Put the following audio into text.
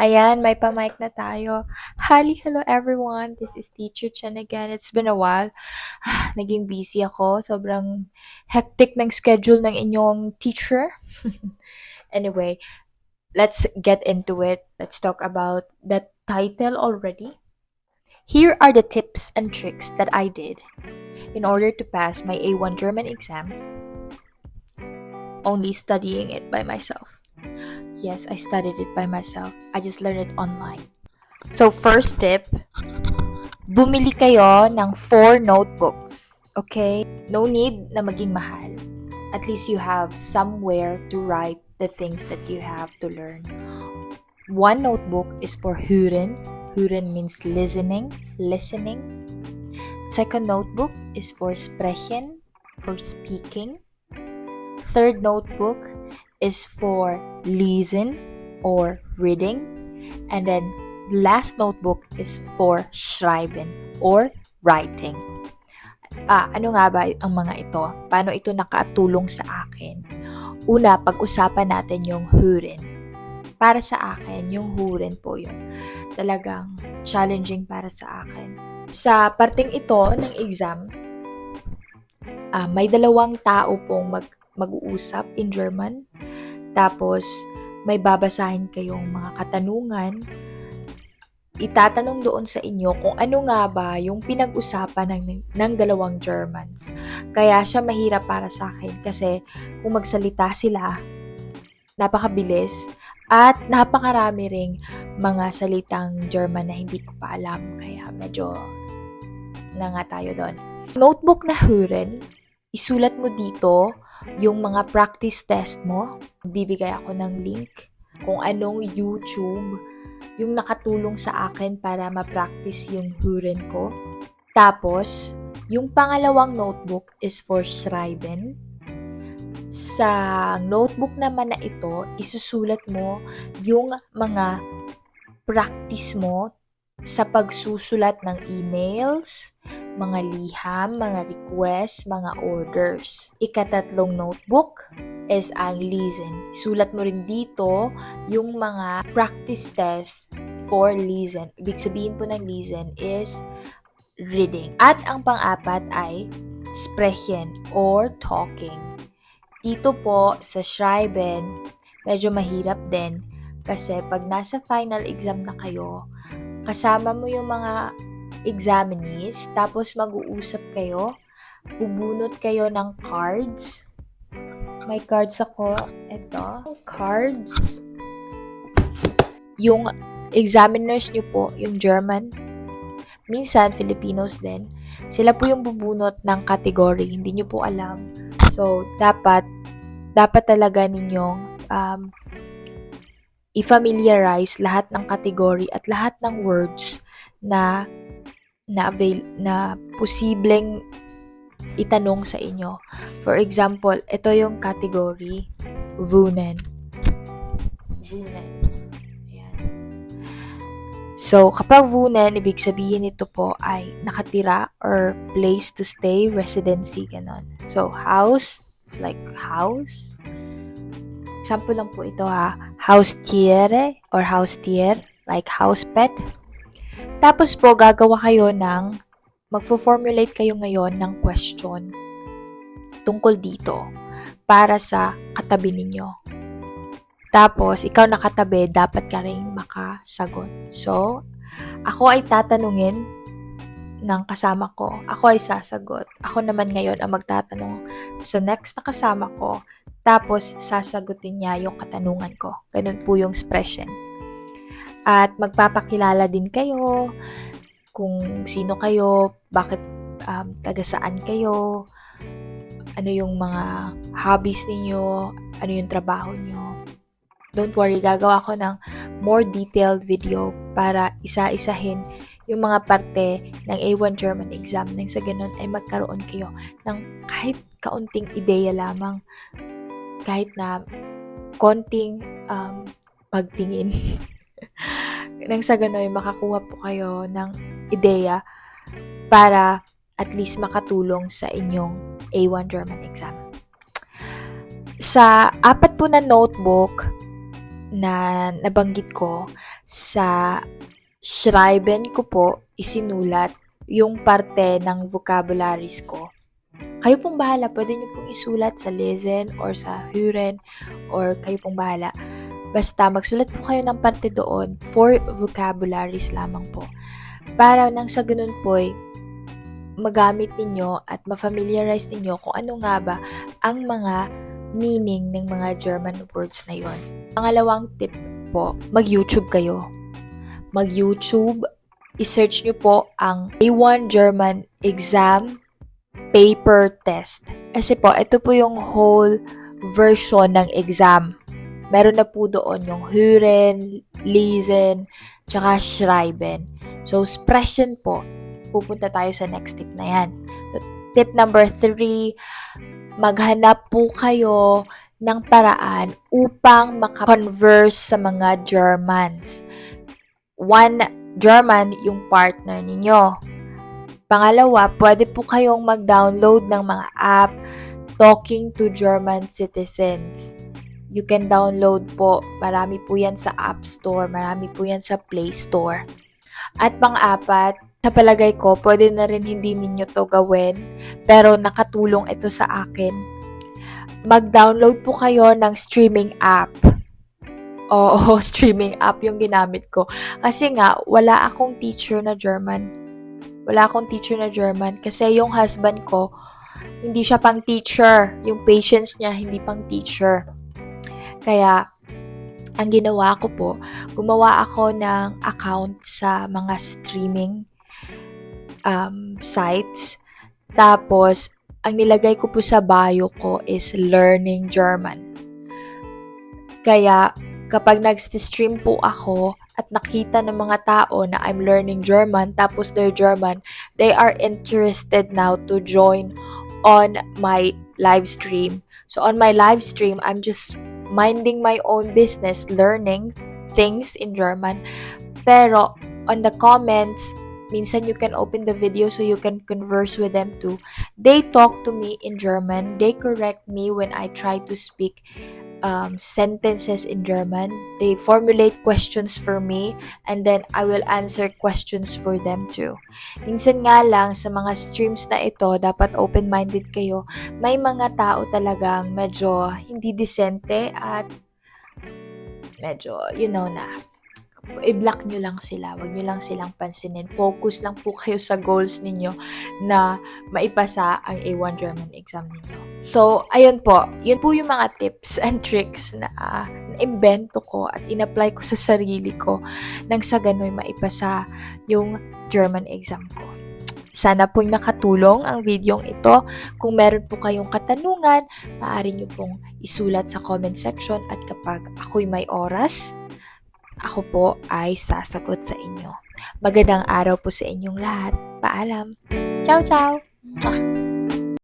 Ayan, may pa-mic na tayo. Hello everyone. This is Teacher Chen again. It's been a while. Naging busy ako. Sobrang hectic ng schedule ng inyong teacher. Anyway, let's get into it. Let's talk about the title already. Here are the tips and tricks that I did in order to pass my A1 German exam, only studying it by myself. Yes, I studied it by myself. I just learned it online. So, first tip, bumili kayo ng 4 notebooks. Okay? No need na maging mahal. At least you have somewhere to write the things that you have to learn. One notebook is for Hören. Hören means listening. Second notebook is for Sprechen, for speaking. Third notebook is for Lesen or reading. And then last notebook is for Schreiben or writing. Ano nga ba ang mga ito? Paano ito nakatulong sa akin? Una, pag-usapan natin yung Hören. Para sa akin, yung Hören po yung talagang challenging para sa akin. Sa parting ito ng exam, may dalawang tao pong mag-uusap in German. Tapos, may babasahin kayong mga katanungan. Itatanong doon sa inyo kung ano nga ba yung pinag-usapan ng dalawang Germans. Kaya siya mahirap para sa akin kasi kung magsalita sila, napakabilis at napakarami ring mga salitang German na hindi ko pa alam. Kaya medyo na nga tayo doon. Notebook na Hören, isulat mo dito yung mga practice test mo. Bibigay ako ng link kung anong YouTube yung nakatulong sa akin para ma-practice yung Hören ko. Tapos, yung pangalawang notebook is for Schreiben. Sa notebook naman na ito, isusulat mo yung mga practice mo sa pagsusulat ng emails, mga liham, mga requests, mga orders. Ikatatlong notebook is ang Lesen. Sulat mo rin dito yung mga practice test for Lesen. Ibig sabihin po ng Lesen is reading. At ang pang-apat ay Sprechen or talking. Dito po sa Schreiben, medyo mahirap din kasi pag nasa final exam na kayo, kasama mo yung mga examinees, tapos mag-uusap kayo, bubunot kayo ng cards. May cards ako. Ito. Cards. Yung examiners nyo po, yung German, minsan Filipinos din, sila po yung bubunot ng category. Hindi nyo po alam. So, dapat talaga ninyong i-familiarize lahat ng category at lahat ng words na posibleng itanong sa inyo. For example, ito yung category, Wohnen. Ayan. So, kapag Wohnen, ibig sabihin nito po ay nakatira or place to stay, residency, ganon. So, house, it's like house. Example lang po ito Haustiere or Haustier, like house pet. Tapos po, magfo-formulate kayo ngayon ng question tungkol dito para sa katabi ninyo. Tapos, ikaw nakatabi, dapat ka rin makasagot. So, ako ay tatanungin ng kasama ko. Ako ay sasagot. Ako naman ngayon ang magtatanong sa next na kasama ko. Tapos, sasagutin niya yung katanungan ko. Ganun po yung expression. At magpapakilala din kayo kung sino kayo, bakit taga saan kayo, ano yung mga hobbies ninyo, ano yung trabaho nyo. Don't worry, gagawa ko ng more detailed video para isa-isahin yung mga parte ng A1 German exam nang sa ganun ay magkaroon kayo ng kahit kaunting ideya lamang, kahit na konting pagtingin. Nang sa ganun, makakuha po kayo ng ideya para at least makatulong sa inyong A1 German exam. Sa 4 po na notebook na nabanggit ko, sa Schreiben ko po isinulat yung parte ng vocabularies ko. Kayo pong bahala, pwede niyo pong isulat sa lesen or sa hören or kayo pong bahala. Basta magsulat po kayo ng parte doon for vocabularies lamang po. Para nang sa ganun po magamit ninyo at ma-familiarize ninyo kung ano nga ba ang mga meaning ng mga German words na yon. Pangalawang tip po, mag-YouTube kayo. Mag-YouTube, i-search nyo po ang A1 German exam paper test. Kasi po, ito po yung whole version ng exam. Meron na po doon yung hören, lesen, tsaka schreiben. So, sprechen po. Pupunta tayo sa next tip na yan. So, tip number 3, maghanap po kayo ng paraan upang makakonverse sa mga Germans. One German yung partner ninyo. Pangalawa, pwede po kayong mag-download ng mga app talking to German citizens. You can download po. Marami po yan sa App Store. Marami po yan sa Play Store. At pang-apat, sa palagay ko, pwede na rin hindi ninyo to gawin, pero nakatulong ito sa akin. Mag-download po kayo ng streaming app. Oo, streaming app yung ginamit ko. Kasi nga, wala akong teacher na German. Kasi yung husband ko, hindi siya pang teacher. Yung patients niya, hindi pang teacher. Kaya, ang ginawa ko po, gumawa ako ng account sa mga streaming sites. Tapos, ang nilagay ko po sa bio ko is Learning German. Kaya, kapag nag-stream po ako at nakita ng mga tao na I'm learning German, tapos they're German, they are interested now to join on my live stream. So, on my live stream, I'm just minding my own business, learning things in German. Pero, on the comments, minsan you can open the video so you can converse with them too. They talk to me in German. They correct me when I try to speak sentences in German. They formulate questions for me and then I will answer questions for them too. Minsan nga lang sa mga streams na ito, dapat open-minded kayo. May mga tao talagang medyo hindi disente at medyo, na, i-block nyo lang sila. Huwag nyo lang silang pansinin. Focus lang po kayo sa goals ninyo na maipasa ang A1 German exam ninyo. So, ayun po. Yun po yung mga tips and tricks na na-invento ko at in-apply ko sa sarili ko nang sa gano'y maipasa yung German exam ko. Sana po nakatulong ang videong ito. Kung meron po kayong katanungan, maaari nyo pong isulat sa comment section at kapag ako'y may oras, ako po ay sasagot sa inyo. Magandang araw po sa inyong lahat. Paalam. Ciao, ciao!